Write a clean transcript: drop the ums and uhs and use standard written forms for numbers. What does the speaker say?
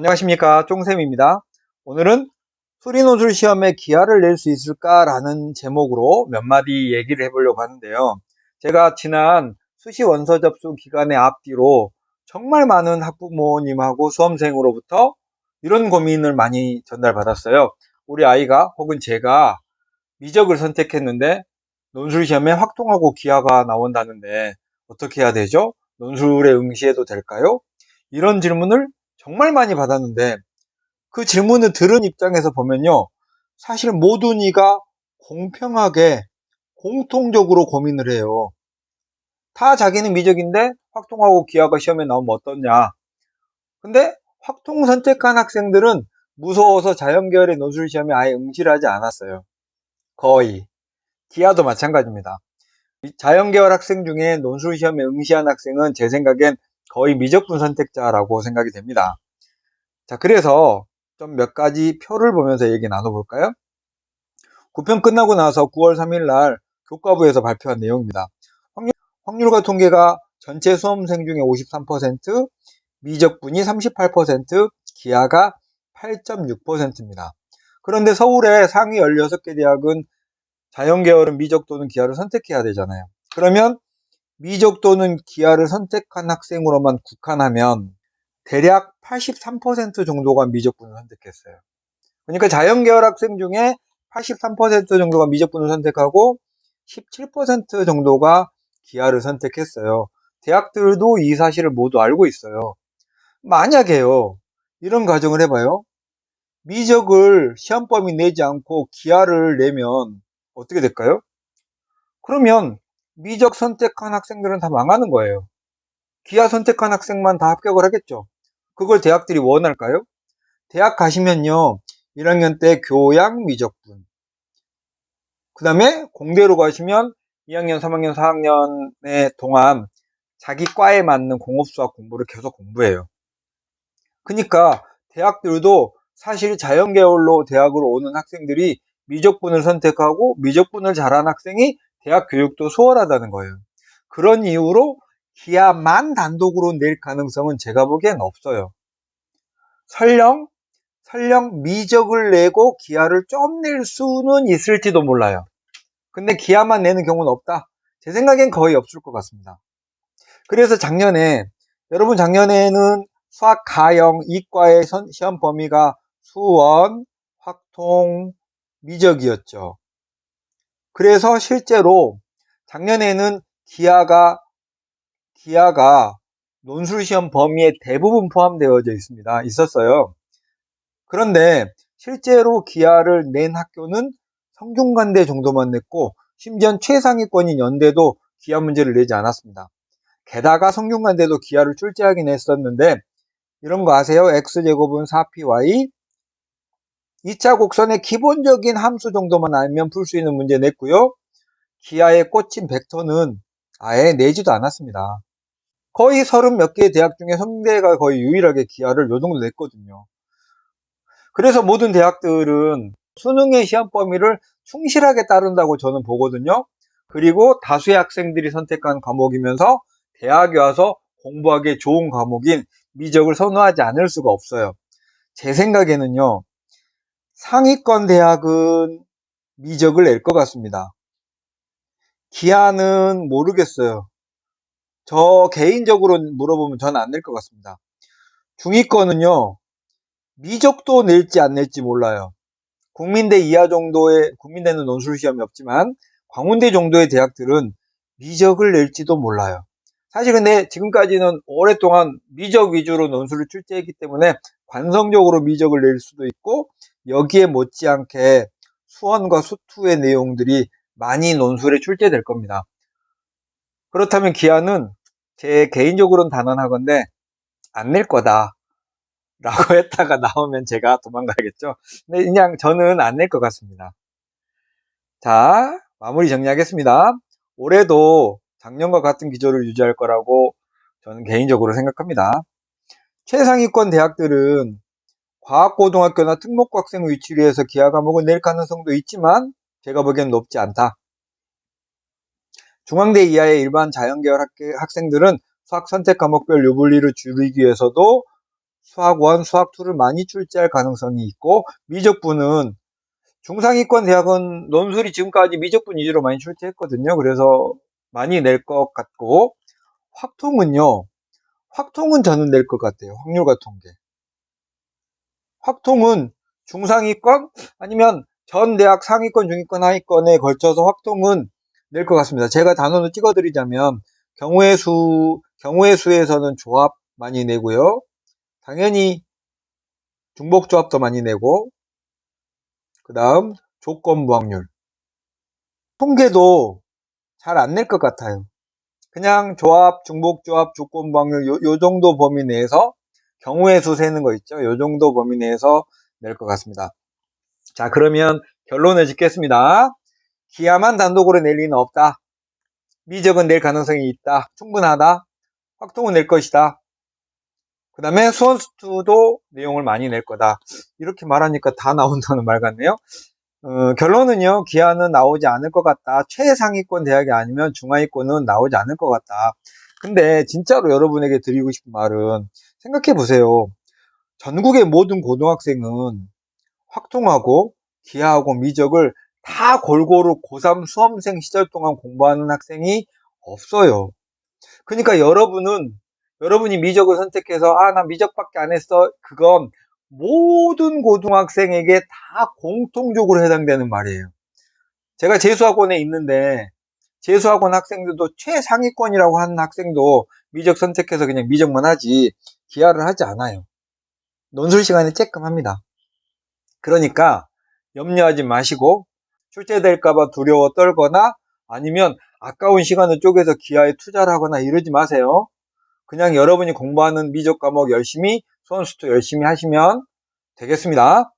안녕하십니까, 쫑쌤입니다. 오늘은 수리노술 시험에 기하를 낼 수 있을까라는 제목으로 몇 마디 얘기를 해보려고 하는데요. 제가 지난 수시 원서 접수 기간의 앞뒤로 정말 많은 학부모님하고 수험생으로부터 이런 고민을 많이 전달받았어요. 우리 아이가 혹은 제가 미적을 선택했는데 논술 시험에 확통하고 기하가 나온다는데 어떻게 해야 되죠? 논술에 응시해도 될까요? 이런 질문을 정말 많이 받았는데 그 질문을 들은 입장에서 보면요. 사실 모든 이가 공평하게 공통적으로 고민을 해요. 다 자기는 미적인데 확통하고 기하가 시험에 나오면 어떠냐. 근데 확통 선택한 학생들은 무서워서 자연계열의 논술 시험에 아예 응시를 하지 않았어요. 거의. 기하도 마찬가지입니다. 자연계열 학생 중에 논술 시험에 응시한 학생은 제 생각엔 거의 미적분 선택자라고 생각이 됩니다. 자, 그래서 좀 몇 가지 표를 보면서 얘기 나눠볼까요? 9편 끝나고 나서 9월 3일 날 교과부에서 발표한 내용입니다. 확률과 통계가 전체 수험생 중에 53%, 미적분이 38%, 기하가 8.6%입니다. 그런데 서울의 상위 16개 대학은 자연계열은 미적 또는 기하를 선택해야 되잖아요. 그러면 미적 또는 기하를 선택한 학생으로만 국한하면 대략 83% 정도가 미적분을 선택했어요. 그러니까 자연계열 학생 중에 83% 정도가 미적분을 선택하고 17% 정도가 기하를 선택했어요. 대학들도 이 사실을 모두 알고 있어요. 만약에요, 이런 가정을 해봐요. 미적을 시험 범위 내지 않고 기하를 내면 어떻게 될까요? 그러면 미적 선택한 학생들은 다 망하는 거예요. 기하 선택한 학생만 다 합격을 하겠죠. 그걸 대학들이 원할까요? 대학 가시면요, 1학년 때 교양 미적분, 그 다음에 공대로 가시면 2학년, 3학년, 4학년의 동안 자기 과에 맞는 공업수학 공부를 계속 공부해요. 그러니까 대학들도 사실 자연계열로 대학으로 오는 학생들이 미적분을 선택하고 미적분을 잘한 학생이 대학 교육도 수월하다는 거예요. 그런 이유로 기하만 단독으로 낼 가능성은 제가 보기엔 없어요. 설령 미적을 내고 기하를 좀 낼 수는 있을지도 몰라요. 근데 기하만 내는 경우는 없다. 제 생각엔 거의 없을 것 같습니다. 그래서 여러분 작년에는 수학 가형 이과의 시험 범위가 수원, 확통, 미적이었죠. 그래서 실제로 작년에는 기하가 논술 시험 범위에 대부분 포함되어져 있었어요. 그런데 실제로 기하를 낸 학교는 성균관대 정도만 냈고 심지어 최상위권인 연대도 기하 문제를 내지 않았습니다. 게다가 성균관대도 기하를 출제하긴 했었는데 이런 거 아세요? x제곱은 4py 2차 곡선의 기본적인 함수 정도만 알면 풀 수 있는 문제 냈고요. 기하에 꽂힌 벡터는 아예 내지도 않았습니다. 거의 30 몇 개의 대학 중에 성대가 거의 유일하게 기하를 요 정도 냈거든요. 그래서 모든 대학들은 수능의 시험 범위를 충실하게 따른다고 저는 보거든요. 그리고 다수의 학생들이 선택한 과목이면서 대학에 와서 공부하기에 좋은 과목인 미적을 선호하지 않을 수가 없어요. 제 생각에는요, 상위권 대학은 미적을 낼 것 같습니다. 기하는 모르겠어요. 저 개인적으로 물어보면 저는 안 낼 것 같습니다. 중위권은요, 미적도 낼지 안 낼지 몰라요. 국민대 이하 정도의, 국민대는 논술 시험이 없지만 광운대 정도의 대학들은 미적을 낼지도 몰라요. 사실 근데 지금까지는 오랫동안 미적 위주로 논술을 출제했기 때문에 관성적으로 미적을 낼 수도 있고 여기에 못지않게 수원과 수투의 내용들이 많이 논술에 출제될 겁니다. 그렇다면 기하는 제 개인적으로는 단언하건대 안 낼 거다 라고 했다가 나오면 제가 도망가야겠죠. 근데 그냥 저는 안 낼 것 같습니다. 자, 마무리 정리하겠습니다. 올해도 작년과 같은 기조를 유지할 거라고 저는 개인적으로 생각합니다. 최상위권 대학들은 과학고등학교나 특목고학생 위치로 해서 기하 과목을 낼 가능성도 있지만 제가 보기엔 높지 않다. 중앙대 이하의 일반 자연계열 학생들은 수학 선택 과목별 유불리를 줄이기 위해서도 수학 1, 수학 2를 많이 출제할 가능성이 있고, 미적분은 중상위권 대학은 논술이 지금까지 미적분 위주로 많이 출제했거든요. 그래서 많이 낼 것 같고, 확통은요, 확통은 저는 낼 것 같아요. 확률과 통계. 확통은 중상위권 아니면 전 대학 상위권, 중위권, 하위권에 걸쳐서 확통은 낼 것 같습니다. 제가 단원을 찍어드리자면 경우의 수에서는 조합 많이 내고요. 당연히 중복조합도 많이 내고, 그 다음 조건부 확률. 통계도 잘 안 낼 것 같아요. 그냥 조합, 중복조합, 조건부 확률 요 정도 범위 내에서 경우의 수 세는 거 있죠. 요 정도 범위 내에서 낼 것 같습니다. 자, 그러면 결론을 짓겠습니다. 기하만 단독으로 낼 리는 없다. 미적은 낼 가능성이 있다. 충분하다. 확통은 낼 것이다. 그 다음에 수원수투도 내용을 많이 낼 거다. 이렇게 말하니까 다 나온다는 말 같네요. 결론은요, 기하는 나오지 않을 것 같다. 최상위권 대학이 아니면 중하위권은 나오지 않을 것 같다. 근데 진짜로 여러분에게 드리고 싶은 말은 생각해 보세요. 전국의 모든 고등학생은 확통하고 기하하고 미적을 다 골고루 고3 수험생 시절 동안 공부하는 학생이 없어요. 그러니까 여러분이 미적을 선택해서 나 미적밖에 안 했어. 그건 모든 고등학생에게 다 공통적으로 해당되는 말이에요. 제가 재수학원에 있는데 재수학원 학생들도 최상위권이라고 하는 학생도 미적 선택해서 그냥 미적만 하지 기하를 하지 않아요. 논술 시간에 쬐끔합니다. 그러니까 염려하지 마시고 출제될까봐 두려워 떨거나 아니면 아까운 시간을 쪼개서 기하에 투자를 하거나 이러지 마세요. 그냥 여러분이 공부하는 미적 과목 열심히 수원수투 열심히 하시면 되겠습니다.